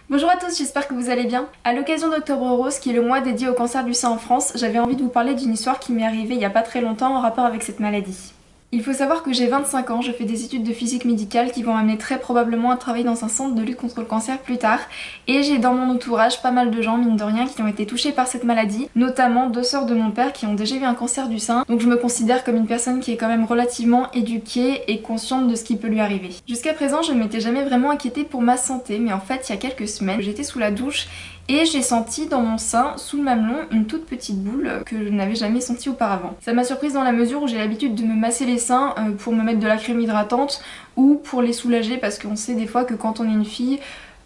Bonjour à tous, j'espère que vous allez bien. À l'occasion d'Octobre Rose, qui est le mois dédié au cancer du sein en France, j'avais envie de vous parler d'une histoire qui m'est arrivée il y a pas très longtemps en rapport avec cette maladie. Il faut savoir que j'ai 25 ans, je fais des études de physique médicale qui vont m'amener très probablement à travailler dans un centre de lutte contre le cancer plus tard. Et j'ai dans mon entourage pas mal de gens, mine de rien, qui ont été touchés par cette maladie, notamment deux sœurs de mon père qui ont déjà eu un cancer du sein. Donc je me considère comme une personne qui est quand même relativement éduquée et consciente de ce qui peut lui arriver. Jusqu'à présent, je ne m'étais jamais vraiment inquiétée pour ma santé, mais en fait, il y a quelques semaines, j'étais sous la douche et j'ai senti dans mon sein, sous le mamelon, une toute petite boule que je n'avais jamais sentie auparavant. Ça m'a surprise dans la mesure où j'ai l'habitude de me masser les seins pour me mettre de la crème hydratante ou pour les soulager, parce qu'on sait des fois que quand on est une fille,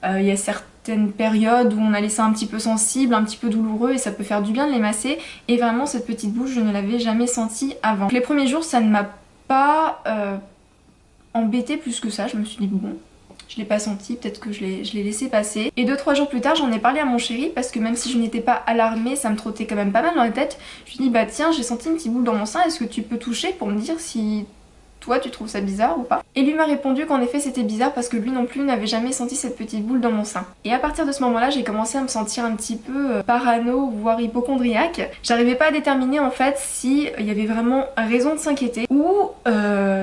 il y a certaines périodes où on a les seins un petit peu sensibles, un petit peu douloureux, et ça peut faire du bien de les masser. Et vraiment cette petite boule, je ne l'avais jamais sentie avant. Les premiers jours, ça ne m'a pas embêtée plus que ça. Je me suis dit bon, je l'ai pas senti, peut-être que je l'ai laissé passer. Et 2-3 jours plus tard, j'en ai parlé à mon chéri parce que même si je n'étais pas alarmée, ça me trottait quand même pas mal dans la tête. Je lui ai dit bah tiens, j'ai senti une petite boule dans mon sein, est-ce que tu peux toucher pour me dire si toi tu trouves ça bizarre ou pas? Et lui m'a répondu qu'en effet c'était bizarre parce que lui non plus n'avait jamais senti cette petite boule dans mon sein. Et à partir de ce moment là, j'ai commencé à me sentir un petit peu parano, voire hypocondriaque. J'arrivais pas à déterminer en fait si il y avait vraiment raison de s'inquiéter ou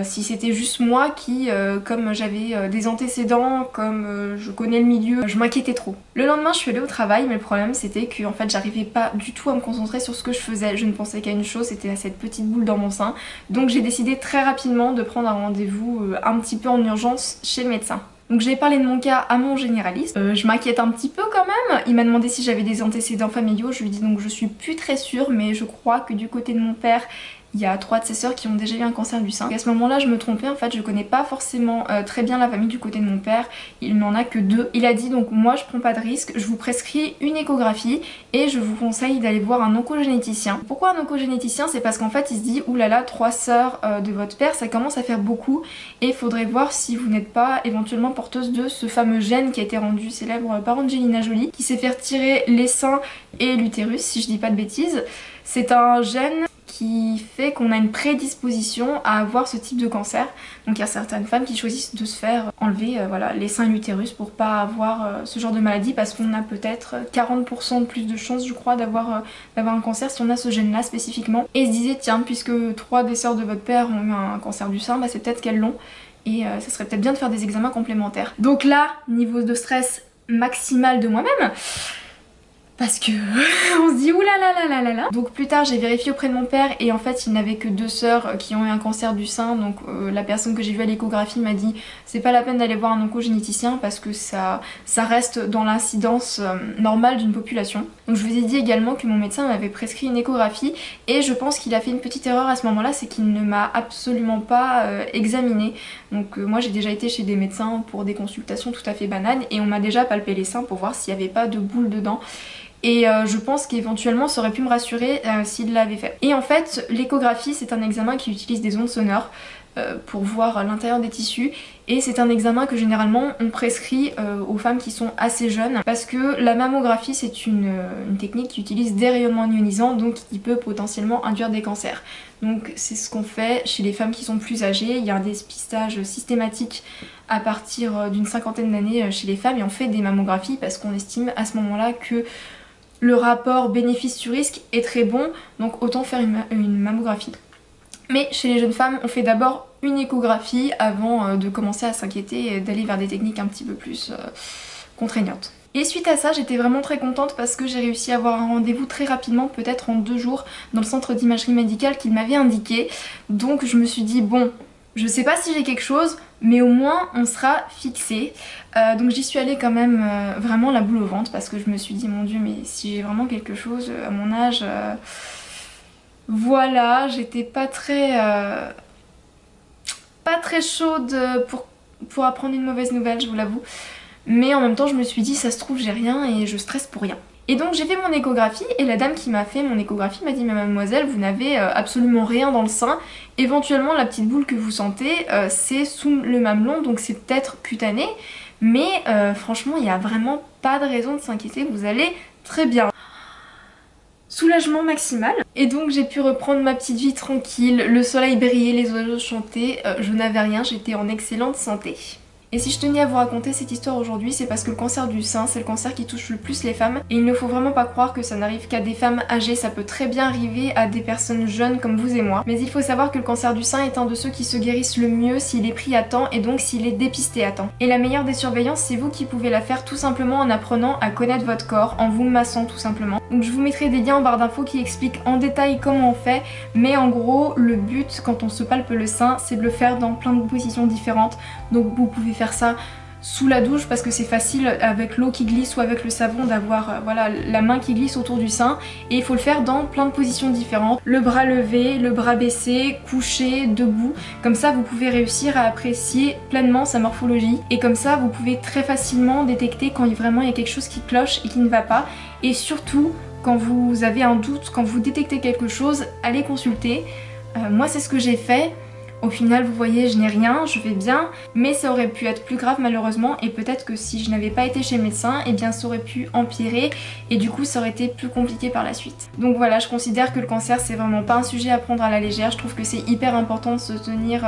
si c'était juste moi qui, comme j'avais des antécédents, comme je connais le milieu, je m'inquiétais trop. Le lendemain je suis allée au travail, mais le problème c'était que en fait j'arrivais pas du tout à me concentrer sur ce que je faisais. Je ne pensais qu'à une chose, c'était à cette petite boule dans mon sein. Donc j'ai décidé très rapidement de prendre un rendez-vous un petit peu en urgence chez le médecin. Donc j'ai parlé de mon cas à mon généraliste, je m'inquiète un petit peu quand même. Il m'a demandé si j'avais des antécédents familiaux, je lui ai dit donc je suis plus très sûre, mais je crois que du côté de mon père, il y a 3 de ses sœurs qui ont déjà eu un cancer du sein. Et à ce moment là je me trompais, en fait je connais pas forcément très bien la famille du côté de mon père, il n'en a que 2. Il a dit donc moi je prends pas de risque, je vous prescris une échographie et je vous conseille d'aller voir un oncogénéticien. Pourquoi un oncogénéticien? C'est parce qu'en fait il se dit oulala, 3 sœurs de votre père ça commence à faire beaucoup et il faudrait voir si vous n'êtes pas éventuellement porteuse de ce fameux gène qui a été rendu célèbre par Angelina Jolie, qui s'est fait retirer les seins et l'utérus si je dis pas de bêtises. C'est un gène qui fait qu'on a une prédisposition à avoir ce type de cancer. Donc il y a certaines femmes qui choisissent de se faire enlever voilà, les seins et l'utérus pour pas avoir ce genre de maladie, parce qu'on a peut-être 40% de plus de chances je crois d'avoir un cancer si on a ce gène là spécifiquement. Et ils se disaient tiens, puisque 3 des sœurs de votre père ont eu un cancer du sein, bah c'est peut-être qu'elles l'ont et ça serait peut-être bien de faire des examens complémentaires. Donc là, niveau de stress maximal de moi-même, parce que on se dit oulala. Donc plus tard j'ai vérifié auprès de mon père et en fait il n'avait que 2 sœurs qui ont eu un cancer du sein. Donc la personne que j'ai vue à l'échographie m'a dit c'est pas la peine d'aller voir un oncogénéticien parce que ça reste dans l'incidence normale d'une population. Donc je vous ai dit également que mon médecin m'avait prescrit une échographie et je pense qu'il a fait une petite erreur à ce moment là, c'est qu'il ne m'a absolument pas examinée. Donc moi j'ai déjà été chez des médecins pour des consultations tout à fait banales et on m'a déjà palpé les seins pour voir s'il n'y avait pas de boule dedans. Et je pense qu'éventuellement ça aurait pu me rassurer s'il l'avait fait. Et en fait l'échographie c'est un examen qui utilise des ondes sonores pour voir l'intérieur des tissus, et c'est un examen que généralement on prescrit aux femmes qui sont assez jeunes parce que la mammographie c'est une technique qui utilise des rayonnements ionisants, donc qui peut potentiellement induire des cancers. Donc c'est ce qu'on fait chez les femmes qui sont plus âgées. Il y a un dépistage systématique à partir d'une 50aine d'années chez les femmes et on fait des mammographies parce qu'on estime à ce moment là que le rapport bénéfice-risque est très bon, donc autant faire une mammographie. Mais chez les jeunes femmes, on fait d'abord une échographie avant de commencer à s'inquiéter et d'aller vers des techniques un petit peu plus contraignantes. Et suite à ça, j'étais vraiment très contente parce que j'ai réussi à avoir un rendez-vous très rapidement, peut-être en 2 jours, dans le centre d'imagerie médicale qu'il m'avait indiqué. Donc je me suis dit bon, je sais pas si j'ai quelque chose, mais au moins on sera fixé. Donc j'y suis allée quand même vraiment la boule au ventre parce que je me suis dit mon dieu, mais si j'ai vraiment quelque chose à mon âge... Voilà, j'étais pas très chaude pour apprendre une mauvaise nouvelle, je vous l'avoue. Mais en même temps je me suis dit ça se trouve j'ai rien et je stresse pour rien. Et donc j'ai fait mon échographie et la dame qui m'a fait mon échographie m'a dit mais mademoiselle, vous n'avez absolument rien dans le sein. Éventuellement la petite boule que vous sentez c'est sous le mamelon, donc c'est peut-être cutané. Mais franchement il n'y a vraiment pas de raison de s'inquiéter, vous allez très bien. Soulagement maximal. Et donc j'ai pu reprendre ma petite vie tranquille, le soleil brillait, les oiseaux chantaient, je n'avais rien, j'étais en excellente santé. Et si je tenais à vous raconter cette histoire aujourd'hui, c'est parce que le cancer du sein, c'est le cancer qui touche le plus les femmes. Et il ne faut vraiment pas croire que ça n'arrive qu'à des femmes âgées, ça peut très bien arriver à des personnes jeunes comme vous et moi. Mais il faut savoir que le cancer du sein est un de ceux qui se guérissent le mieux s'il est pris à temps et donc s'il est dépisté à temps. Et la meilleure des surveillances, c'est vous qui pouvez la faire tout simplement en apprenant à connaître votre corps, en vous massant tout simplement. Donc je vous mettrai des liens en barre d'infos qui expliquent en détail comment on fait, mais en gros, le but quand on se palpe le sein, c'est de le faire dans plein de positions différentes. Donc vous pouvez faire ça sous la douche parce que c'est facile avec l'eau qui glisse ou avec le savon d'avoir voilà, la main qui glisse autour du sein, et il faut le faire dans plein de positions différentes, le bras levé, le bras baissé, couché, debout, comme ça vous pouvez réussir à apprécier pleinement sa morphologie et comme ça vous pouvez très facilement détecter quand vraiment il y a quelque chose qui cloche et qui ne va pas, et surtout quand vous avez un doute, quand vous détectez quelque chose, allez consulter. Moi c'est ce que j'ai fait. Au final, vous voyez, je n'ai rien, je vais bien, mais ça aurait pu être plus grave malheureusement, et peut-être que si je n'avais pas été chez le médecin, eh bien ça aurait pu empirer, et du coup ça aurait été plus compliqué par la suite. Donc voilà, je considère que le cancer c'est vraiment pas un sujet à prendre à la légère, je trouve que c'est hyper important de se tenir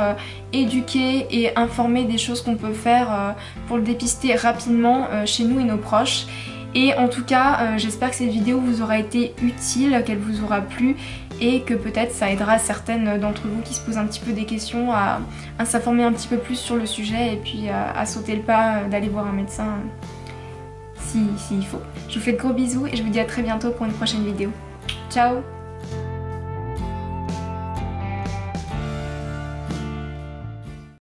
éduqué et informé des choses qu'on peut faire pour le dépister rapidement chez nous et nos proches. Et en tout cas, j'espère que cette vidéo vous aura été utile, qu'elle vous aura plu et que peut-être ça aidera certaines d'entre vous qui se posent un petit peu des questions à s'informer un petit peu plus sur le sujet et puis à sauter le pas d'aller voir un médecin s'il faut. Je vous fais de gros bisous et je vous dis à très bientôt pour une prochaine vidéo. Ciao!